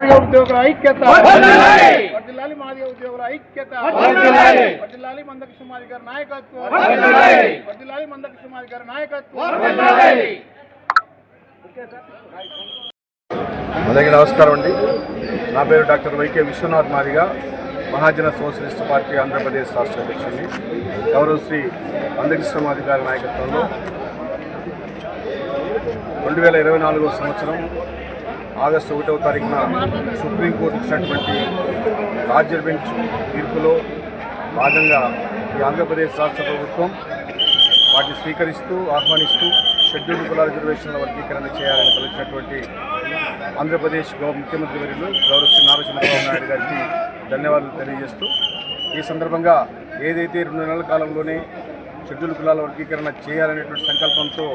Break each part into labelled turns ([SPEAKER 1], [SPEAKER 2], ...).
[SPEAKER 1] ఉద్యోగుల ఐక్యత వర్ధిల్లాలి మాదిగ ఉద్యోగుల ఐక్యత వర్ధిల్లాలి మందకృష్ణ మాదిగ గారి నాయకత్వం వర్ధిల్లాలి మందకృష్ణ మాదిగ గారి నాయకత్వం.
[SPEAKER 2] అందరికీ నమస్కారం అండి. నా పేరు doctor Y K Vishwanath Madiga, Mahajana Socialist Party Andhra Pradesh రాష్ట్ర అధ్యక్షుడిని. గౌరవ శ్రీ మందకృష్ణ మాదిగ గారి నాయకత్వంలో 2024 సంవత్సరం ఆగస్టు 1వ తారీఖున సుప్రీంకోర్టు ఇచ్చినటువంటి రాజ్య బెంచ్ తీర్పులో భాగంగా ఈ ఆంధ్రప్రదేశ్ రాష్ట్ర ప్రభుత్వం వాటిని స్వీకరిస్తూ ఆహ్వానిస్తూ షెడ్యూల్డ్ కులాల రిజర్వేషన్ల వర్గీకరణ చేయాలని తలచినటువంటి ఆంధ్రప్రదేశ్ ముఖ్యమంత్రి వర్యులు గౌరవ శ్రీ నారా చంద్రబాబు నాయుడు గారికి ధన్యవాదాలు తెలియజేస్తూ, ఈ సందర్భంగా ఏదైతే 2 నెలల కాలంలోనే షెడ్యూల్డ్ కులాల వర్గీకరణ చేయాలనేటువంటి సంకల్పంతో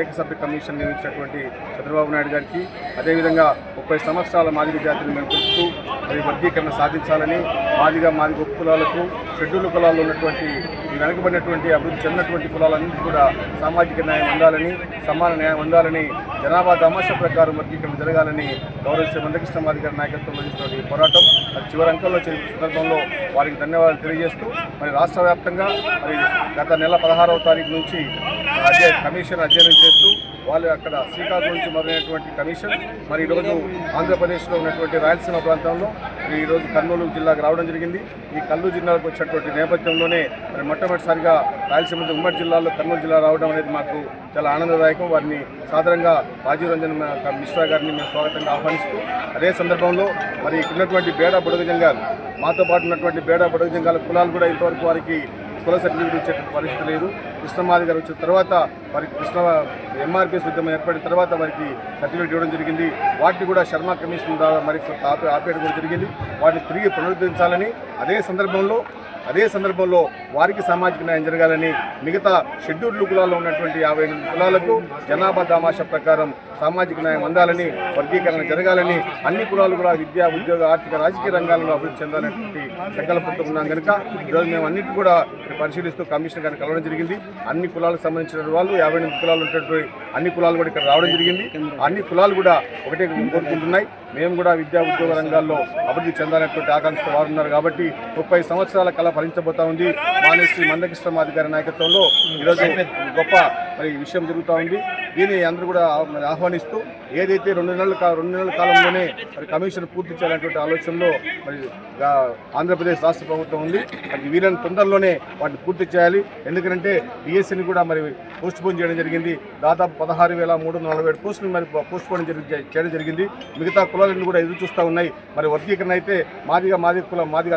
[SPEAKER 2] ఏకసభ్య కమిషన్ నియమించినటువంటి చంద్రబాబు నాయుడు గారికి, అదేవిధంగా 30 సంవత్సరాల మాదిగ జాతిని మేల్కొల్పుతూ మరి వర్గీకరణ సాధించాలని, మాదిగ ఉప కులాలకు షెడ్యూల్డ్ కులాల్లో ఉన్నటువంటి ఈ వెనుకబడినటువంటి అభివృద్ధి చెందినటువంటి కులాలన్నింటి కూడా సామాజిక న్యాయం అందాలని, సమాన న్యాయం అందాలని, జనాభా దామాషా ప్రకారం వర్గీకరణ జరగాలని గౌరవ శ్రీ మందకృష్ణ మాదిగ గారి నాయకత్వంలో చేస్తున్న ఈ పోరాటం అది చివరి అంకంలో చేసిన సందర్భంలో వారికి ధన్యవాదాలు తెలియజేస్తూ, మరి రాష్ట్ర వ్యాప్తంగా మరి గత నెల 16వ తారీఖు నుంచి కమిషన్ అధ్యయనం చేస్తూ వాళ్ళు అక్కడ శ్రీకాకుళం నుంచి మొదలైనటువంటి కమిషన్ మరి ఈరోజు ఆంధ్రప్రదేశ్లో ఉన్నటువంటి రాయలసీమ ప్రాంతంలో ఈరోజు కర్నూలు జిల్లాకు రావడం జరిగింది. ఈ కర్నూలు జిల్లాకు వచ్చినటువంటి నేపథ్యంలోనే మరి మొట్టమొదటిసారిగా రాయలసీమ ఉమ్మడి జిల్లాలో కర్నూలు జిల్లా రావడం అనేది మాకు చాలా ఆనందదాయకం. వారిని సాధారణంగా రాజీవ్ రంజన్ మిశ్రా గారిని మేము స్వాగతంగా ఆహ్వానిస్తూ, అదే సందర్భంలో మరి ఉన్నటువంటి బేడా బుడగ జంగాలు, మాతో పాటు ఉన్నటువంటి బేడా బుడగ జంగాల కులాలు కూడా ఇంతవరకు వారికి కుల సర్టిఫికేట్ ఇచ్చేటువంటి పరిస్థితి లేదు. కృష్ణమాది గారు వచ్చిన తర్వాత వారికి ఎంఆర్పిఎస్ ఉద్యమం ఏర్పడిన తర్వాత వారికి సర్టిఫికేట్ ఇవ్వడం జరిగింది. వాటిని కూడా శర్మ కమిషన్ ద్వారా మరి ఆపేయడం కూడా జరిగింది. వాటిని తిరిగి పునరుద్ధరించాలని, అదే సందర్భంలో వారికి సామాజిక న్యాయం జరగాలని, మిగతా షెడ్యూల్డ్ కులాల్లో ఉన్నటువంటి 58 కులాలకు జనాభా దామాషా ప్రకారం సామాజిక న్యాయం అందాలని, వర్గీకరణ జరగాలని, అన్ని కులాలు కూడా విద్యా, ఉద్యోగ, ఆర్థిక, రాజకీయ రంగాల్లో అభివృద్ధి చెందాలనేటువంటి సంకల్పంతో ఉన్నాం కనుక ఈరోజు మేము అన్నింటి కూడా పరిశీలిస్తూ కమిషన్ గారిని కలవడం జరిగింది. అన్ని కులాలకు సంబంధించిన వాళ్ళు 58 కులాలు ఉన్నటువంటి అన్ని కులాలు కూడా ఇక్కడ రావడం జరిగింది. అన్ని కులాలు కూడా ఒకటే కోరుకుంటున్నాయి, మేము కూడా విద్యా, ఉద్యోగ రంగాల్లో అభివృద్ధి చెందాలనేటువంటి ఆకాంక్షతో వారు ఉన్నారు. కాబట్టి 30 సంవత్సరాల కళ ఫలించబోతా ఉంది. శ్రీ మందకృష్ణ మాదిగ గారి నాయకత్వంలో ఈరోజు గొప్ప మరి విషయం జరుగుతూ ఉంది. దీన్ని అందరూ కూడా ఆహ్వానిస్తూ ఏదైతే 2 నెలల కాలంలోనే మరి కమిషన్ పూర్తి చేయాలనేటువంటి ఆలోచనలో మరి ఆంధ్రప్రదేశ్ రాష్ట్ర ప్రభుత్వం ఉంది. అది వీళ్ళని తొందరలోనే వాటిని పూర్తి చేయాలి. ఎందుకంటే డిఎస్సిని కూడా మరి పోస్ట్పోన్ చేయడం జరిగింది. దాదాపు 16,347 పోస్టులు మరి పోస్ట్పోన్ చేయడం జరిగింది. మిగతా కులాలన్నీ కూడా ఎదురు చూస్తూ ఉన్నాయి. మరి వర్గీకరణ అయితే మాదిగ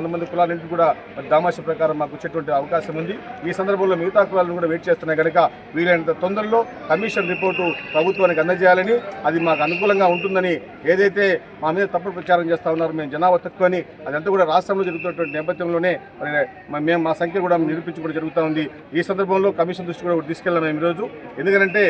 [SPEAKER 2] అనుబంధ కులాలన్నింటి కూడా మరి దామాష ప్రకారం మాకు వచ్చేటువంటి అవకాశం ఉంది. ఈ సందర్భంలో మిగతా కులాలను కూడా వెయిట్ చేస్తున్నాయి కనుక వీలైనంత తొందరలో కమిషన్ రిపోర్టు ప్రభుత్వానికి అందజేయాలని, అది మాకు అనుకూలంగా ఉంటుందని, ఏదైతే మా మీద తప్పుడు ప్రచారం చేస్తూ ఉన్నారో మేము జనాభా తక్కువ అని, అదంతా కూడా రాష్ట్రంలో జరుగుతున్నటువంటి నేపథ్యంలోనే మరి మేము మా సంఖ్య కూడా నిరూపించుకోవడం జరుగుతూ ఉంది. ఈ సందర్భంలో కమిషన్ దృష్టి కూడా తీసుకెళ్ళాం మేము ఈరోజు. ఎందుకంటే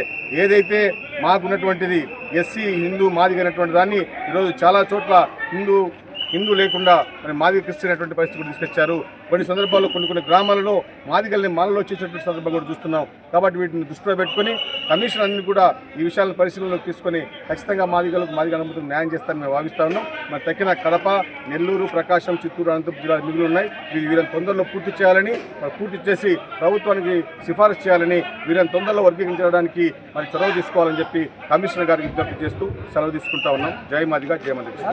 [SPEAKER 2] ఏదైతే మాకున్నటువంటిది ఎస్సీ, హిందూ, మాదిగ అనేటువంటి దాన్ని ఈరోజు చాలా చోట్ల హిందూ లేకుండా మరి మాదిగ క్రిస్టియన్ అనేటువంటి పరిస్థితి కూడా తీసుకొచ్చారు. కొన్ని సందర్భాల్లో కొన్ని గ్రామాలలో మాదిగల్ని మాలలో వచ్చేటటువంటి సందర్భం కూడా చూస్తున్నాం. కాబట్టి వీటిని దృష్టిలో పెట్టుకుని కమిషన్ అన్ని కూడా ఈ విషయాలను పరిశీలనలోకి తీసుకొని ఖచ్చితంగా మాదిగ అనుమతులకు న్యాయం చేస్తారని మేము భావిస్తా ఉన్నాం. మరి తక్కిన కడప, నెల్లూరు, ప్రకాశం, చిత్తూరు, అనంతపురం జిల్లాలు మిగులు ఉన్నాయి. వీళ్ళని తొందరలో పూర్తి చేయాలని, పూర్తి చేసి ప్రభుత్వానికి సిఫారసు చేయాలని, వీళ్ళని తొందరలో వర్గీకరించడానికి మరి చొరవ తీసుకోవాలని చెప్పి కమిషనర్ గారికి విజ్ఞప్తి చేస్తూ సెలవు తీసుకుంటా ఉన్నాం. జై మాదిగ, జై మందకృష్ణ.